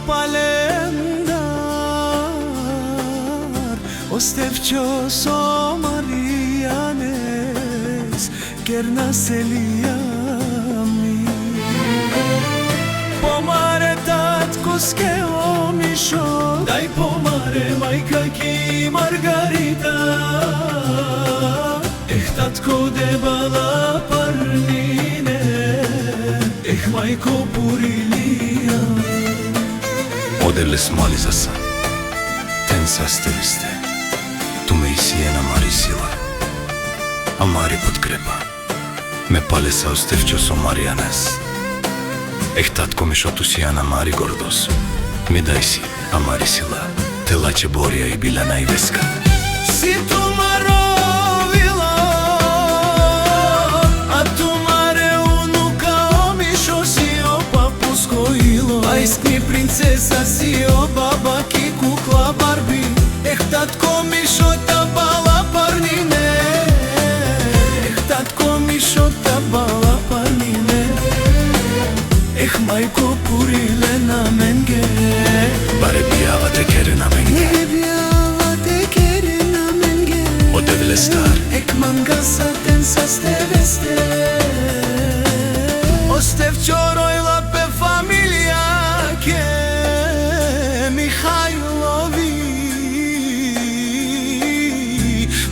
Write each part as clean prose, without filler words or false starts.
palendar o Stefčio so Marijanes kerna selija mi pomare tatko skeo mišo daj pomare majka ki Margarita tatko debala parnine majko purilija Одевле смали за са Тен састели сте Ту ме Исиена Мари сила А Мари подкрепа Ме пале са Стефчо со Маријанес татко ми шо ту Сиена Мари гордос Ми дај си, а Мари сила Те лаче Борија и Билена и Веска Си ту маровила А ту маре унука омишо си о папуско ило Ајскни принцеса си о баба ки кукла Барби татко ми шо та бала парнине татко ми шо та бала парнине мајко пуриле на менге Баре бијава те кере на менге бијава те кере на менге Одевле стар манга са тен са стевесте O Stefčio roila pe familia ke Mihajlovi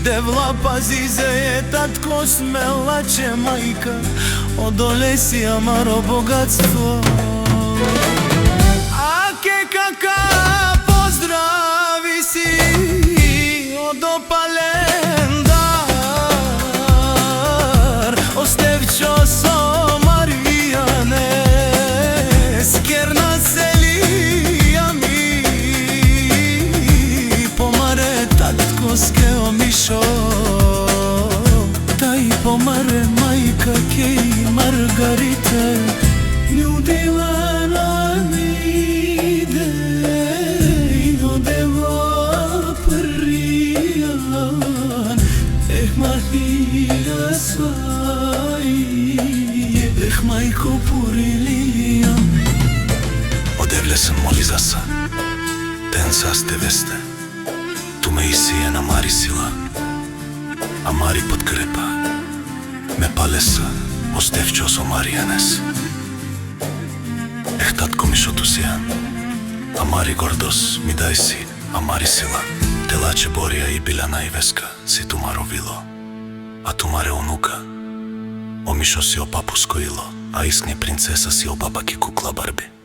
Devla pazize je tatko smela će majka Odole si amaro bogatstvo A ke kaka pozdravi si Odo palendar O Stefčio so Marijanes kerna selija mi Pomare tatko skeo mišo Taj pomare majka kej Margarite Ljudila na nide Odeva prijan Mahija svaj majko purilija Одевле се моли за са Тен са стевесте Ту ме Исиена Мари сила А Мари подкрепа Ме пале са о Стефчо со Маријанес татко ми шо ту Сијан А Мари гордос ми дај си А Мари сила Те лаче Борија и Билена и Веска Си ту маровило А ту маре унука Омишо си о папуско ило А искни принцеса си о баба ки кукла Барби